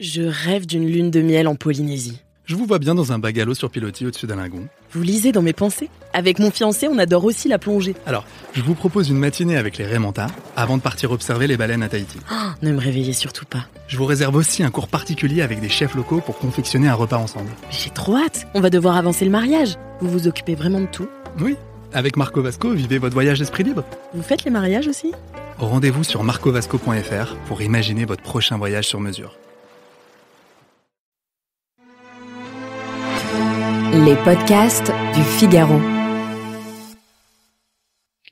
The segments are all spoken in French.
Je rêve d'une lune de miel en Polynésie. Je vous vois bien dans un bungalow sur pilotis au-dessus d'un lagon. Vous lisez dans mes pensées? Avec mon fiancé, on adore aussi la plongée. Alors, je vous propose une matinée avec les Raymanta avant de partir observer les baleines à Tahiti. Ne me réveillez surtout pas. Je vous réserve aussi un cours particulier avec des chefs locaux pour confectionner un repas ensemble. Mais j'ai trop hâte. On va devoir avancer le mariage. Vous vous occupez vraiment de tout? Oui, avec Marco Vasco, vivez votre voyage d'esprit libre. Vous faites les mariages aussi? Rendez-vous sur marcovasco.fr pour imaginer votre prochain voyage sur mesure. Les podcasts du Figaro.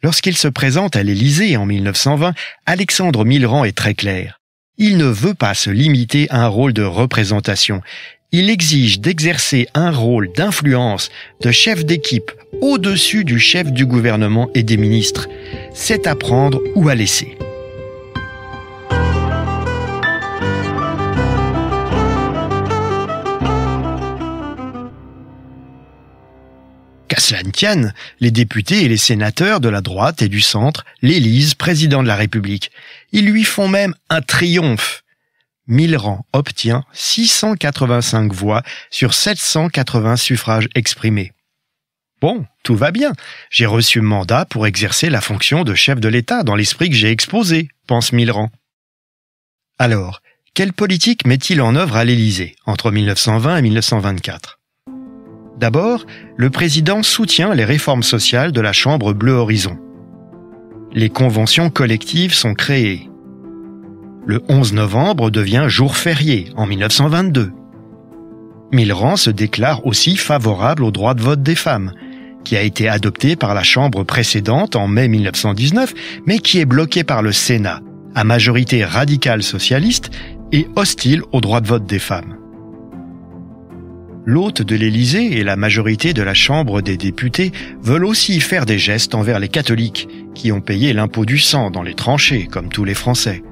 Lorsqu'il se présente à l'Élysée en 1920, Alexandre Millerand est très clair. Il ne veut pas se limiter à un rôle de représentation. Il exige d'exercer un rôle d'influence, de chef d'équipe, au-dessus du chef du gouvernement et des ministres. C'est à prendre ou à laisser. Qu'à cela ne tienne, les députés et les sénateurs de la droite et du centre l'élisent président de la République. Ils lui font même un triomphe. Millerand obtient 685 voix sur 780 suffrages exprimés. Bon, tout va bien. J'ai reçu mandat pour exercer la fonction de chef de l'État dans l'esprit que j'ai exposé, pense Millerand. Alors, quelle politique met-il en œuvre à l'Élysée entre 1920 et 1924 ? D'abord, le président soutient les réformes sociales de la Chambre Bleu Horizon. Les conventions collectives sont créées. Le 11 novembre devient jour férié en 1922. Millerand se déclare aussi favorable au droit de vote des femmes, qui a été adopté par la Chambre précédente en mai 1919, mais qui est bloqué par le Sénat, à majorité radicale socialiste et hostile au droit de vote des femmes. L'hôte de l'Élysée et la majorité de la Chambre des députés veulent aussi faire des gestes envers les catholiques, qui ont payé l'impôt du sang dans les tranchées, comme tous les Français.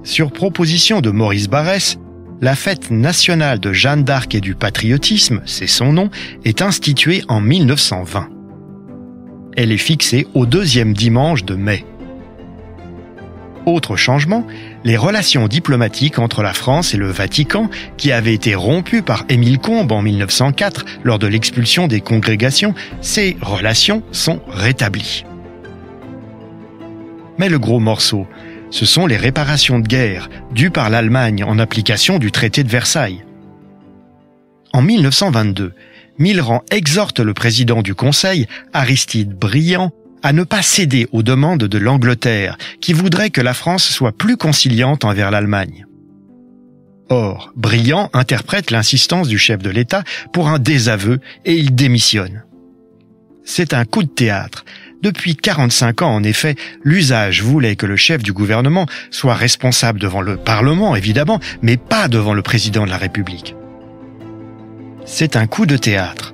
Sur proposition de Maurice Barrès, la fête nationale de Jeanne d'Arc et du patriotisme, c'est son nom, est instituée en 1920. Elle est fixée au deuxième dimanche de mai. Autre changement, les relations diplomatiques entre la France et le Vatican, qui avaient été rompues par Émile Combes en 1904 lors de l'expulsion des congrégations, ces relations sont rétablies. Mais le gros morceau, ce sont les réparations de guerre dues par l'Allemagne en application du traité de Versailles. En 1922, Millerand exhorte le président du Conseil, Aristide Briand, à ne pas céder aux demandes de l'Angleterre, qui voudrait que la France soit plus conciliante envers l'Allemagne. Or, Briand interprète l'insistance du chef de l'État pour un désaveu et il démissionne. C'est un coup de théâtre. Depuis 45 ans, en effet, l'usage voulait que le chef du gouvernement soit responsable devant le Parlement, évidemment, mais pas devant le président de la République. C'est un coup de théâtre.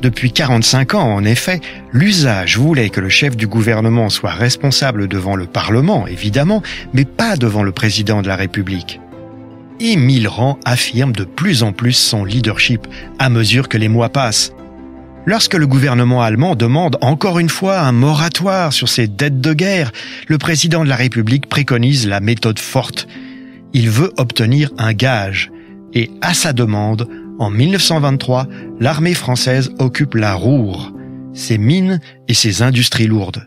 Depuis 45 ans, en effet, l'usage voulait que le chef du gouvernement soit responsable devant le Parlement, évidemment, mais pas devant le président de la République. Et Millerand affirme de plus en plus son leadership à mesure que les mois passent. Lorsque le gouvernement allemand demande encore une fois un moratoire sur ses dettes de guerre, le président de la République préconise la méthode forte. Il veut obtenir un gage. Et à sa demande, en 1923, l'armée française occupe la Roure, ses mines et ses industries lourdes.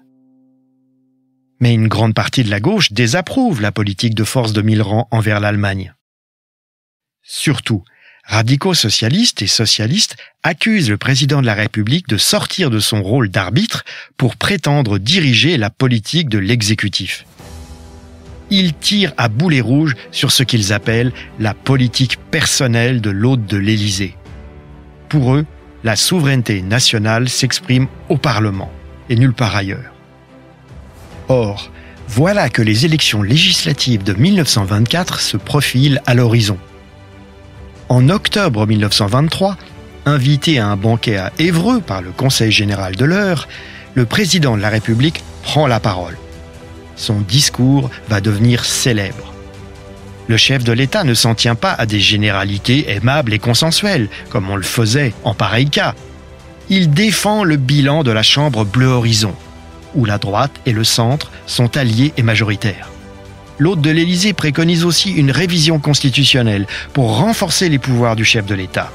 Mais une grande partie de la gauche désapprouve la politique de force de Millerand envers l'Allemagne. Surtout, radicaux socialistes et socialistes accusent le président de la République de sortir de son rôle d'arbitre pour prétendre diriger la politique de l'exécutif. Ils tirent à boulet rouge sur ce qu'ils appellent la politique personnelle de l'hôte de l'Élysée. Pour eux, la souveraineté nationale s'exprime au Parlement et nulle part ailleurs. Or, voilà que les élections législatives de 1924 se profilent à l'horizon. En octobre 1923, invité à un banquet à Évreux par le Conseil général de l'Eure, le président de la République prend la parole. Son discours va devenir célèbre. Le chef de l'État ne s'en tient pas à des généralités aimables et consensuelles, comme on le faisait en pareil cas. Il défend le bilan de la Chambre Bleu Horizon, où la droite et le centre sont alliés et majoritaires. l'hôte de l'Élysée préconise aussi une révision constitutionnelle pour renforcer les pouvoirs du chef de l'État.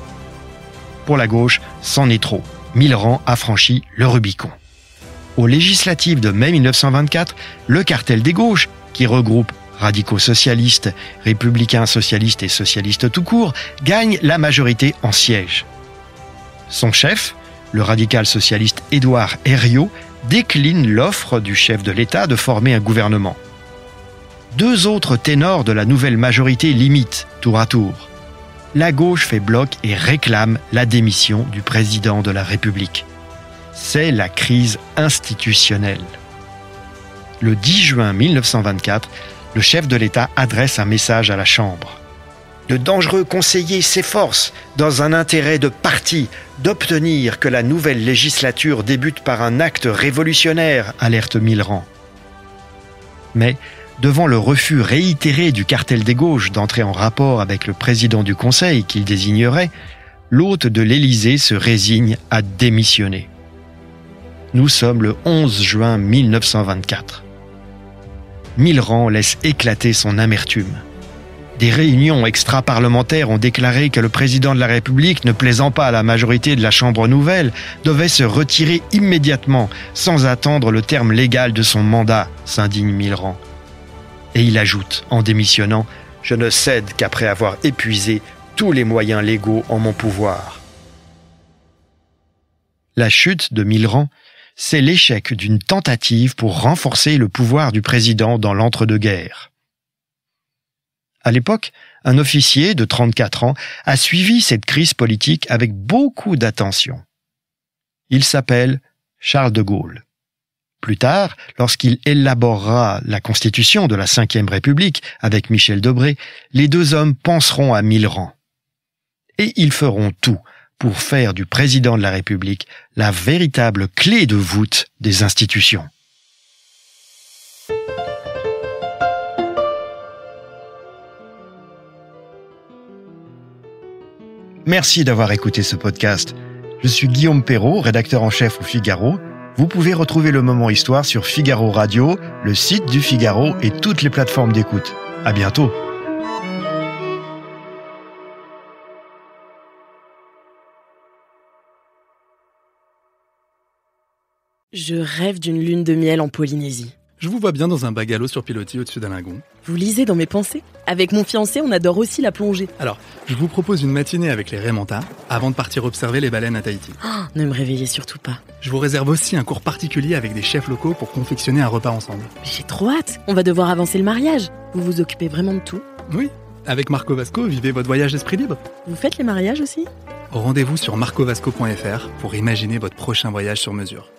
Pour la gauche, c'en est trop. Millerand a franchi le Rubicon. Aux législatives de mai 1924, le cartel des gauches, qui regroupe radicaux socialistes, républicains socialistes et socialistes tout court, gagne la majorité en sièges. Son chef, le radical socialiste Édouard Herriot, décline l'offre du chef de l'État de former un gouvernement. Deux autres ténors de la nouvelle majorité l'imitent, tour à tour. La gauche fait bloc et réclame la démission du président de la République. C'est la crise institutionnelle. Le 10 juin 1924, le chef de l'État adresse un message à la Chambre. De dangereux conseillers s'efforcent, dans un intérêt de parti, d'obtenir que la nouvelle législature débute par un acte révolutionnaire, alerte Millerand. Mais, devant le refus réitéré du cartel des gauches d'entrer en rapport avec le président du Conseil qu'il désignerait, l'hôte de l'Élysée se résigne à démissionner. Nous sommes le 11 juin 1924. Millerand laisse éclater son amertume. Des réunions extra-parlementaires ont déclaré que le président de la République, ne plaisant pas à la majorité de la Chambre nouvelle, devait se retirer immédiatement, sans attendre le terme légal de son mandat, s'indigne Millerand. Et il ajoute, en démissionnant, « Je ne cède qu'après avoir épuisé tous les moyens légaux en mon pouvoir. » La chute de Millerand, c'est l'échec d'une tentative pour renforcer le pouvoir du président dans l'entre-deux-guerres. À l'époque, un officier de 34 ans a suivi cette crise politique avec beaucoup d'attention. Il s'appelle Charles de Gaulle. Plus tard, lorsqu'il élaborera la constitution de la Ve République avec Michel Debré, les deux hommes penseront à Millerand. Et ils feront tout pour faire du président de la République la véritable clé de voûte des institutions. Merci d'avoir écouté ce podcast. Je suis Guillaume Perrault, rédacteur en chef au Figaro. Vous pouvez retrouver le Moment Histoire sur Figaro Radio, le site du Figaro et toutes les plateformes d'écoute. À bientôt. Je rêve d'une lune de miel en Polynésie. Je vous vois bien dans un bungalow sur pilotis au-dessus d'un lagon. Vous lisez dans mes pensées ? Avec mon fiancé, on adore aussi la plongée. Alors, je vous propose une matinée avec les Raymanta avant de partir observer les baleines à Tahiti. Oh, ne me réveillez surtout pas. Je vous réserve aussi un cours particulier avec des chefs locaux pour confectionner un repas ensemble. J'ai trop hâte. On va devoir avancer le mariage. Vous vous occupez vraiment de tout ? Oui, avec Marco Vasco, vivez votre voyage d'esprit libre. Vous faites les mariages aussi ? Rendez-vous sur marcovasco.fr pour imaginer votre prochain voyage sur mesure.